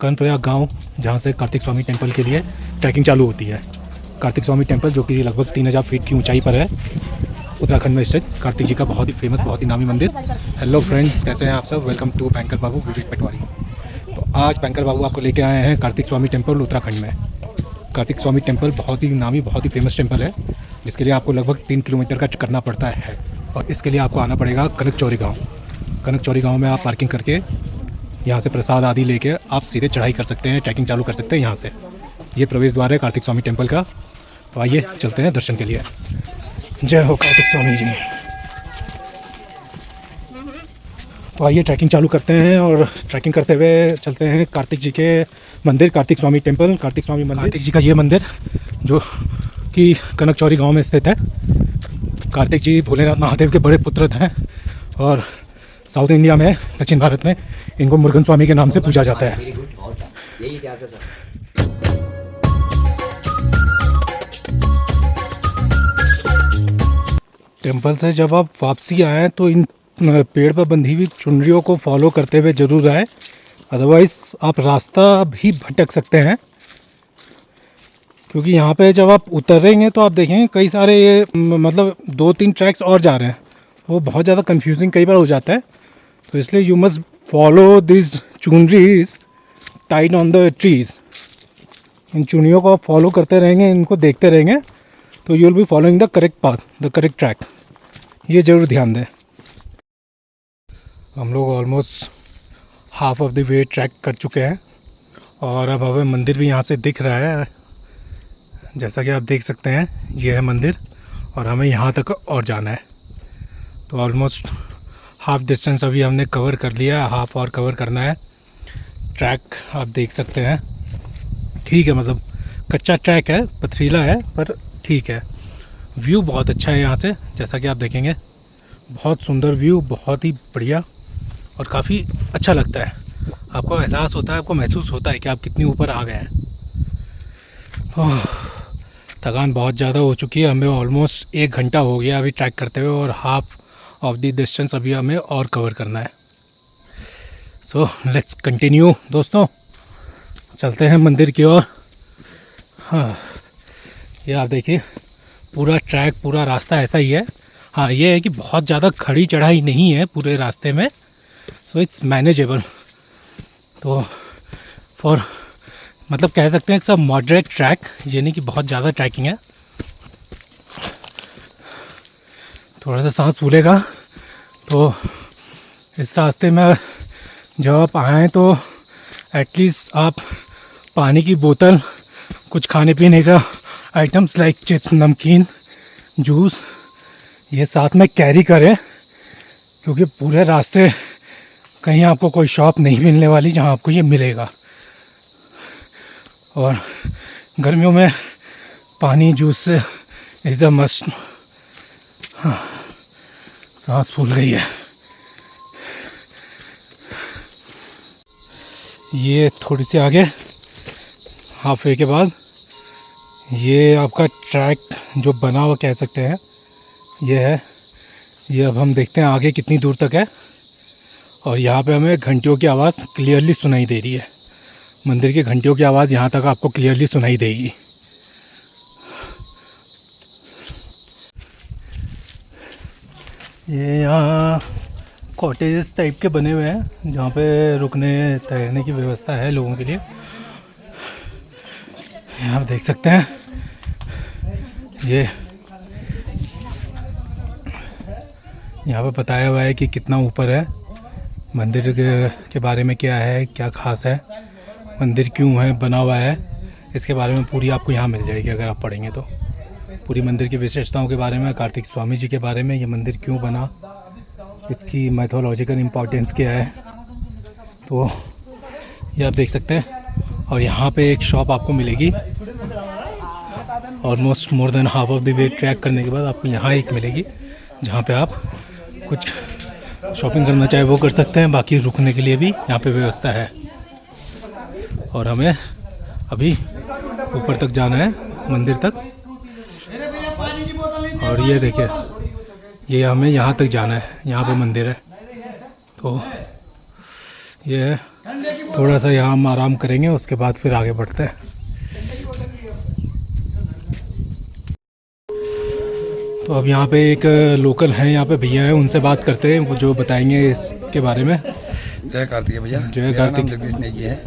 कर्णप्रयाग गांव जहां से कार्तिक स्वामी टेंपल के लिए ट्रैकिंग चालू होती है। कार्तिक स्वामी टेंपल जो कि लगभग 3000 फीट की ऊंचाई पर है, उत्तराखंड में स्थित कार्तिक जी का बहुत ही फेमस, बहुत ही नामी मंदिर। हेलो फ्रेंड्स, कैसे हैं आप सब? वेलकम टू बैंकर बाबू विवेक पटवारी। तो आज बैंकर बाबू आपको लेके आए हैं कार्तिक स्वामी टेंपल उत्तराखंड में। कार्तिक स्वामी टेंपल बहुत ही नामी, बहुत ही फेमस टेंपल है, जिसके लिए आपको लगभग 3 किलोमीटर का करना पड़ता है। और इसके लिए आपको आना पड़ेगा कनकचौरी गाँव। कनकचौरी गाँव में आप पार्किंग करके यहाँ से प्रसाद आदि लेके आप सीधे चढ़ाई कर सकते हैं, ट्रैकिंग चालू कर सकते हैं यहाँ से। ये प्रवेश द्वार है कार्तिक स्वामी टेंपल का। तो आइए चलते हैं दर्शन के लिए। जय हो कार्तिक स्वामी जी। तो आइए ट्रैकिंग चालू करते हैं और ट्रैकिंग करते हुए चलते हैं कार्तिक जी के मंदिर, कार्तिक स्वामी टेंपल, कार्तिक स्वामी मंदिर। कार्तिक जी का ये मंदिर जो कि कनकचौरी गांव में स्थित है। कार्तिक जी भोलेनाथ महादेव के बड़े पुत्र हैं और साउथ इंडिया में, दक्षिण भारत में इनको मुरुगन स्वामी के नाम से पूजा जाता है। टेंपल से जब आप वापसी आएँ तो इन पेड़ पर बंधी हुई चुनरियों को फॉलो करते हुए ज़रूर आएँ, अदरवाइज़ आप रास्ता भी भटक सकते हैं। क्योंकि यहाँ पे जब आप उतरेंगे तो आप देखेंगे कई सारे ये मतलब 2-3 ट्रैक्स और जा रहे हैं, वो बहुत ज़्यादा कंफ्यूजिंग कई बार हो जाता है। तो इसलिए you must follow this chunris tied on the trees. इन चुनियों को आप फॉलो करते रहेंगे, इनको देखते रहेंगे, तो you will be following the correct path, the correct track. ये ज़रूर ध्यान दें। हम लोग almost half of the way track कर चुके हैं और अब हमें मंदिर भी यहाँ से दिख रहा है। जैसा कि आप देख सकते हैं, ये है मंदिर और हमें यहाँ तक और जाना है। तो ऑलमोस्ट हाफ डिस्टेंस अभी हमने कवर कर लिया है, हाफ और कवर करना है। ट्रैक आप देख सकते हैं, ठीक है, मतलब कच्चा ट्रैक है, पथरीला है, पर ठीक है। व्यू बहुत अच्छा है यहाँ से, जैसा कि आप देखेंगे। बहुत सुंदर व्यू, बहुत ही बढ़िया और काफ़ी अच्छा लगता है। आपको एहसास होता है, आपको महसूस होता है कि आप कितनी ऊपर आ गए हैं। थकान बहुत ज़्यादा हो चुकी है, हमें ऑलमोस्ट 1 घंटा हो गया अभी ट्रैक करते हुए और हाफ ऑफ द डिस्टेंस अभी हमें और कवर करना है। सो लेट्स कंटिन्यू दोस्तों, चलते हैं मंदिर की ओर। हाँ, ये आप देखिए, पूरा ट्रैक, पूरा रास्ता ऐसा ही है। हाँ, ये है कि बहुत ज़्यादा खड़ी चढ़ाई नहीं है पूरे रास्ते में, सो इट्स मैनेजेबल। तो फॉर मतलब कह सकते हैं सब मॉडरेट ट्रैक, ये नहीं कि बहुत ज़्यादा ट्रैकिंग है। थोड़ा सा सांस फूलेगा। तो इस रास्ते में जब आप आएँ तो एटलीस्ट आप पानी की बोतल, कुछ खाने पीने का आइटम्स लाइक चिप्स, नमकीन, जूस, ये साथ में कैरी करें, क्योंकि पूरे रास्ते कहीं आपको कोई शॉप नहीं मिलने वाली जहां आपको ये मिलेगा। और गर्मियों में पानी, जूस से इज़ अ मस्ट। हाँ, सांस फूल गई है। ये थोड़ी सी आगे हाफ वे के बाद ये आपका ट्रैक जो बना हुआ कह सकते हैं, ये है। ये अब हम देखते हैं आगे कितनी दूर तक है। और यहाँ पे हमें घंटियों की आवाज़ क्लियरली सुनाई दे रही है। मंदिर की घंटियों की आवाज़ यहाँ तक आपको क्लियरली सुनाई देगी। ये यहाँ कॉटेजेस टाइप के बने हुए हैं, जहाँ पे रुकने ठहरने की व्यवस्था है लोगों के लिए। यहाँ आप देख सकते हैं, ये यहाँ पे बताया हुआ है कि कितना ऊपर है, मंदिर के बारे में क्या है, क्या खास है, मंदिर क्यों है बना हुआ है, इसके बारे में पूरी आपको यहाँ मिल जाएगी अगर आप पढ़ेंगे तो। पूरी मंदिर की विशेषताओं के बारे में, कार्तिक स्वामी जी के बारे में, ये मंदिर क्यों बना, इसकी मैथोलॉजिकल इम्पोर्टेंस क्या है, तो ये आप देख सकते हैं। और यहाँ पे एक शॉप आपको मिलेगी। Almost more than half of the way track करने के बाद आपको यहाँ एक मिलेगी, जहाँ पे आप कुछ शॉपिंग करना चाहे वो कर सकते हैं। बाकी रुकने के लिए भी यहाँ पे व्यवस्था है। और हमें अभी ऊपर तक जाना है, मंदिर तक। और ये देखिए, ये हमें यहाँ तक जाना है, यहाँ पे मंदिर है। तो ये है, थोड़ा सा यहाँ हम आराम करेंगे, उसके बाद फिर आगे बढ़ते हैं। तो अब यहाँ पे एक लोकल हैं, यहाँ पे भैया है, उनसे बात करते हैं, वो जो बताएंगे इसके बारे में। जय कार्तिक भैया। जय कार्तिक। जगदीश नेगी है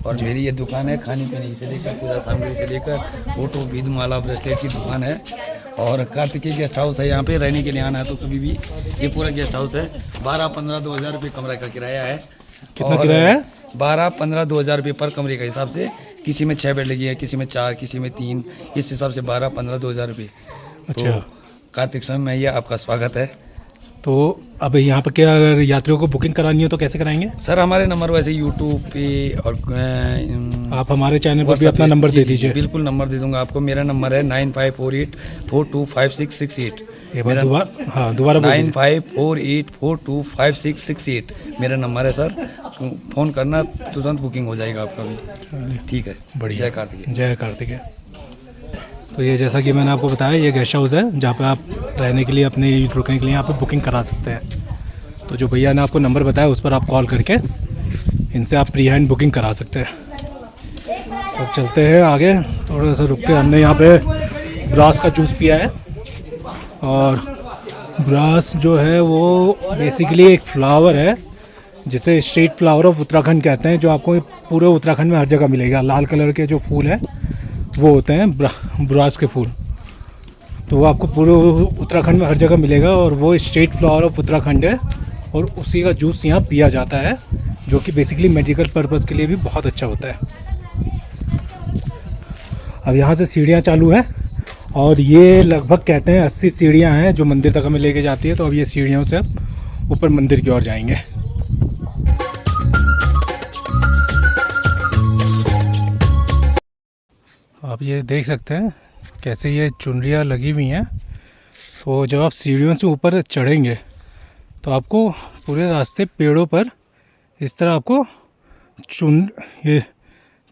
और मेरी ये दुकान है खाने पीने से लेकर पूजा सामग्री से लेकर फोटो विध माला ब्रेसलेट की दुकान है। और कार्तिकेय गेस्ट हाउस है, यहाँ पे रहने के लिए आना है तो कभी भी। ये पूरा गेस्ट हाउस है। 12-15-2000 रुपये कमरे का किराया है। कितना किराया है? 12-15-2000 रुपये पर कमरे का हिसाब से। किसी में 6 बेड लगी है, किसी में 4, किसी में 3, इस हिसाब से 12-15-2000 रुपये। अच्छा। तो कार्तिक स्वामी में ये आपका स्वागत है। तो अब यहाँ पर क्या अगर यात्रियों को बुकिंग करानी हो तो कैसे कराएंगे? सर हमारे नंबर वैसे यूट्यूब पे और आप हमारे चैनल पर भी अपना नंबर दे दीजिए। बिल्कुल नंबर दे दूंगा आपको। मेरा नंबर है 9548425668। ये बात दोबारा, हाँ दोबारा 9548425668 मेरा नंबर है सर। फ़ोन करना, तुरंत बुकिंग हो जाएगा आपका भी। ठीक है, बढ़िया। जय कार्तिक। जय कार्तिक। तो ये जैसा कि मैंने आपको बताया, ये गेस्ट हाउस है जहाँ पे आप रहने के लिए, अपने रुकने के लिए यहाँ पे बुकिंग करा सकते हैं। तो जो भैया ने आपको नंबर बताया उस पर आप कॉल करके इनसे आप प्री हैंड बुकिंग करा सकते हैं। तो चलते हैं आगे। थोड़ा सा रुक के हमने यहाँ पे ब्रास का जूस पिया है। और ब्रास जो है वो बेसिकली एक फ्लावर है जिसे स्टेट फ्लावर ऑफ उत्तराखंड कहते हैं, जो आपको पूरे उत्तराखंड में हर जगह मिलेगा। लाल कलर के जो फूल है वो होते हैं ब्रास के फूल। तो वो आपको पूरे उत्तराखंड में हर जगह मिलेगा और वो स्टेट फ्लावर ऑफ उत्तराखंड है। और उसी का जूस यहाँ पिया जाता है, जो कि बेसिकली मेडिकल पर्पज़ के लिए भी बहुत अच्छा होता है। अब यहाँ से सीढ़ियाँ चालू है और ये लगभग कहते हैं 80 सीढ़ियाँ हैं जो मंदिर तक हमें लेके जाती है। तो अब ये सीढ़ियों से ऊपर मंदिर की ओर जाएंगे। आप ये देख सकते हैं कैसे ये चुनरियाँ लगी हुई हैं। तो जब आप सीढ़ियों से ऊपर चढ़ेंगे तो आपको पूरे रास्ते पेड़ों पर इस तरह आपको ये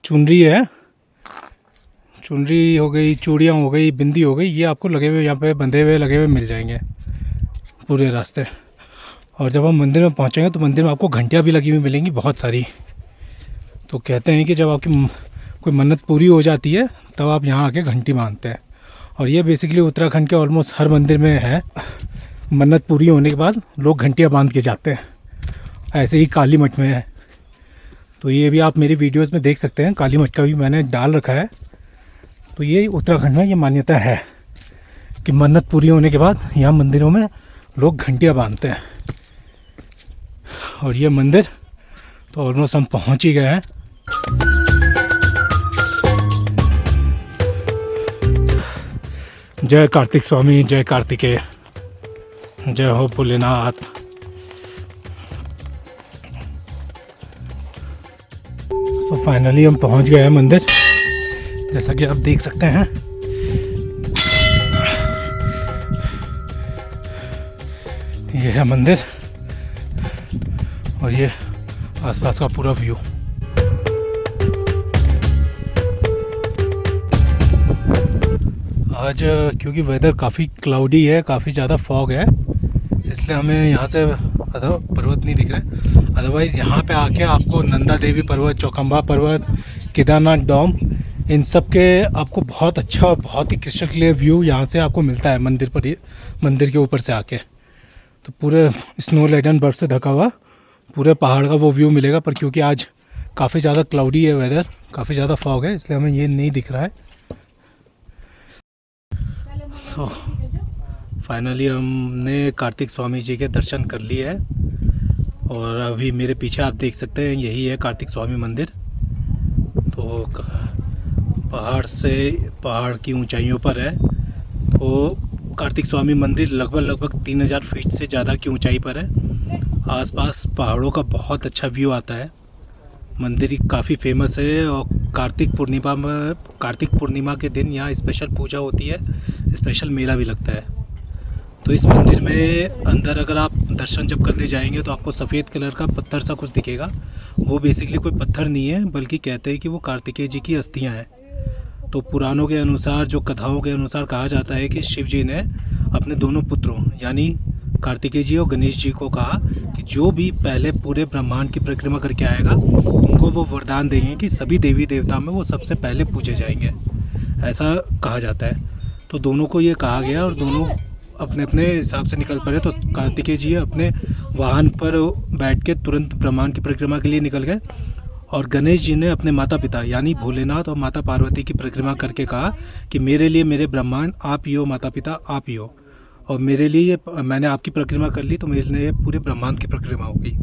चुनरी है, चुनरी हो गई, चूड़ियाँ हो गई, बिंदी हो गई, ये आपको लगे हुए यहाँ पे बंधे हुए लगे हुए मिल जाएंगे पूरे रास्ते। और जब हम मंदिर में पहुँचेंगे तो मंदिर में आपको घंटियाँ भी लगी हुई मिलेंगी बहुत सारी। तो कहते हैं कि जब आपकी कोई मन्नत पूरी हो जाती है तब आप यहाँ आके घंटी बांधते हैं। और ये बेसिकली उत्तराखंड के ऑलमोस्ट हर मंदिर में है। मन्नत पूरी होने के बाद लोग घंटियाँ बांध के जाते हैं। ऐसे ही काली मठ में है। तो ये भी आप मेरी वीडियोस में देख सकते हैं, काली मठ का भी मैंने डाल रखा है। तो ये उत्तराखंड में ये मान्यता है कि मन्नत पूरी होने के बाद यहाँ मंदिरों में लोग घंटियाँ बांधते हैं। और ये मंदिर तो ऑलमोस्ट हम पहुँच ही गए हैं। जय कार्तिक स्वामी, जय कार्तिकेय, जय हो भोलेनाथ। सो फाइनली हम पहुंच गए हैं मंदिर, जैसा कि आप देख सकते हैं। ये है मंदिर और ये आसपास का पूरा व्यू। आज क्योंकि वेदर काफ़ी क्लाउडी है, काफ़ी ज़्यादा फॉग है, इसलिए हमें यहाँ से पर्वत नहीं दिख रहे। अदरवाइज़ यहाँ पे आके आपको नंदा देवी पर्वत, चौखंबा पर्वत, केदारनाथ डॉम, इन सब के आपको बहुत अच्छा और बहुत ही क्रिस्टल क्लियर व्यू यहाँ से आपको मिलता है मंदिर के ऊपर से आके। तो पूरे स्नो लेडन बर्फ़ से ढका हुआ पूरे पहाड़ का वो व्यू मिलेगा। पर क्योंकि आज काफ़ी ज़्यादा क्लाउडी है वेदर, काफ़ी ज़्यादा फॉग है, इसलिए हमें ये नहीं दिख रहा है। सो फाइनली हमने कार्तिक स्वामी जी के दर्शन कर लिए हैं और अभी मेरे पीछे आप देख सकते हैं यही है कार्तिक स्वामी मंदिर। तो पहाड़ की ऊंचाइयों पर है। तो कार्तिक स्वामी मंदिर लगभग 3000 फीट से ज़्यादा की ऊंचाई पर है। आसपास पहाड़ों का बहुत अच्छा व्यू आता है। मंदिर काफ़ी फेमस है और कार्तिक पूर्णिमा के दिन यहाँ स्पेशल पूजा होती है, स्पेशल मेला भी लगता है। तो इस मंदिर में अंदर अगर आप दर्शन जब करने जाएंगे तो आपको सफ़ेद कलर का पत्थर सा कुछ दिखेगा। वो बेसिकली कोई पत्थर नहीं है, बल्कि कहते हैं कि वो कार्तिकेय जी की अस्थियाँ हैं। तो पुराणों के अनुसार, जो कथाओं के अनुसार कहा जाता है कि शिव जी ने अपने दोनों पुत्रों यानी कार्तिकेय जी और गणेश जी को कहा कि जो भी पहले पूरे ब्रह्मांड की परिक्रमा करके आएगा उनको वो वरदान देंगे कि सभी देवी देवता में वो सबसे पहले पूजे जाएंगे, ऐसा कहा जाता है। तो दोनों को ये कहा गया और दोनों अपने अपने हिसाब से निकल पड़े। तो कार्तिकेय जी अपने वाहन पर बैठ के तुरंत ब्रह्मांड की परिक्रमा के लिए निकल गए और गणेश जी ने अपने माता पिता यानी भोलेनाथ और माता पार्वती की परिक्रमा करके कहा कि मेरे लिए मेरे ब्रह्मांड आप ही हो, माता पिता आप ही हो, और मेरे लिए मैंने आपकी परिक्रमा कर ली तो मेरे लिए पूरे ब्रह्मांड की परिक्रमा हो गई।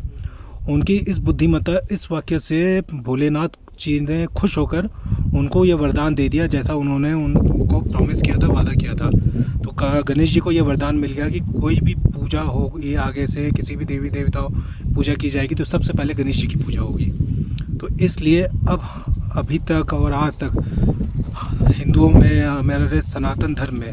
उनकी इस बुद्धिमत्ता, इस वाक्य से भोलेनाथ जी ने खुश होकर उनको ये वरदान दे दिया जैसा उन्होंने उनको प्रॉमिस किया था, वादा किया था। तो गणेश जी को ये वरदान मिल गया कि कोई भी पूजा हो, ये आगे से किसी भी देवी देवता पूजा की जाएगी तो सबसे पहले गणेश जी की पूजा होगी। तो इसलिए अब अभी तक और आज तक हिंदुओं में, हमारे सनातन धर्म में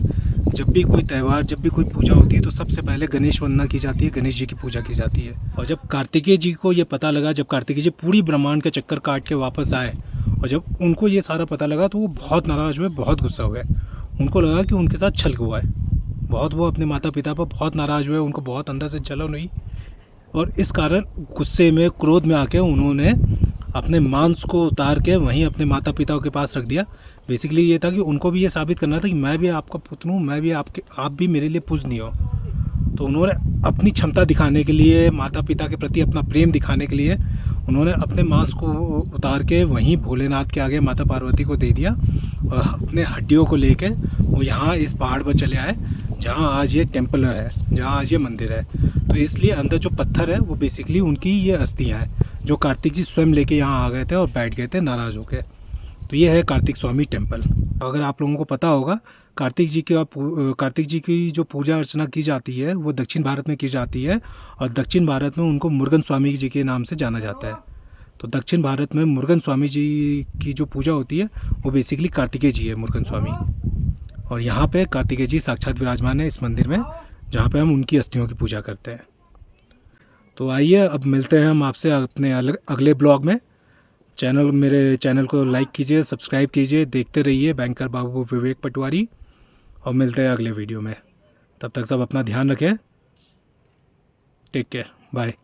जब भी कोई त्यौहार, जब भी कोई पूजा होती है तो सबसे पहले गणेश वंदना की जाती है, गणेश जी की पूजा की जाती है। और जब कार्तिकेय जी को ये पता लगा, जब कार्तिकेय जी पूरी ब्रह्मांड का चक्कर काट के वापस आए और जब उनको ये सारा पता लगा तो वो बहुत नाराज़ हुए, बहुत गुस्सा हुए। उनको लगा कि उनके साथ छल हुआ है बहुत, वो अपने माता पिता पर बहुत नाराज़ हुए, उनको बहुत अंदर से जलन हुई और इस कारण गुस्से में, क्रोध में आके उन्होंने अपने मांस को उतार के वहीं अपने माता पिता के पास रख दिया। बेसिकली ये था कि उनको भी ये साबित करना था कि मैं भी आपका पुत्र हूँ, मैं भी आप भी मेरे लिए पूजनीय हो। तो उन्होंने अपनी क्षमता दिखाने के लिए, माता पिता के प्रति अपना प्रेम दिखाने के लिए उन्होंने अपने मांस को उतार के वहीं भोलेनाथ के आगे माता पार्वती को दे दिया और अपने हड्डियों को लेके वो यहाँ इस पहाड़ पर चले आए जहाँ आज ये टेम्पल है, जहाँ आज ये मंदिर है। तो इसलिए अंदर जो पत्थर है वो बेसिकली उनकी ये अस्थियाँ हैं जो कार्तिक जी स्वयं लेके यहाँ आ गए थे और बैठ गए थे नाराज़ होकर। तो ये है कार्तिक स्वामी टेम्पल। अगर आप लोगों को पता होगा, कार्तिक जी की जो पूजा अर्चना की जाती है वो दक्षिण भारत में की जाती है और दक्षिण भारत में उनको मुरुगन स्वामी जी के नाम से जाना जाता है। तो दक्षिण भारत में मुरुगन स्वामी जी की जो पूजा होती है वो बेसिकली कार्तिकेय जी है, मुरुगन स्वामी। और यहाँ पे कार्तिकेय जी साक्षात विराजमान है इस मंदिर में, जहाँ पे हम उनकी अस्थियों की पूजा करते हैं। तो आइए अब मिलते हैं हम आपसे अपने अगले ब्लॉग में। मेरे चैनल को लाइक कीजिए, सब्सक्राइब कीजिए, देखते रहिए बैंकर बाबू विवेक पटवारी, और मिलते हैं अगले वीडियो में। तब तक सब अपना ध्यान रखें। Take care, bye.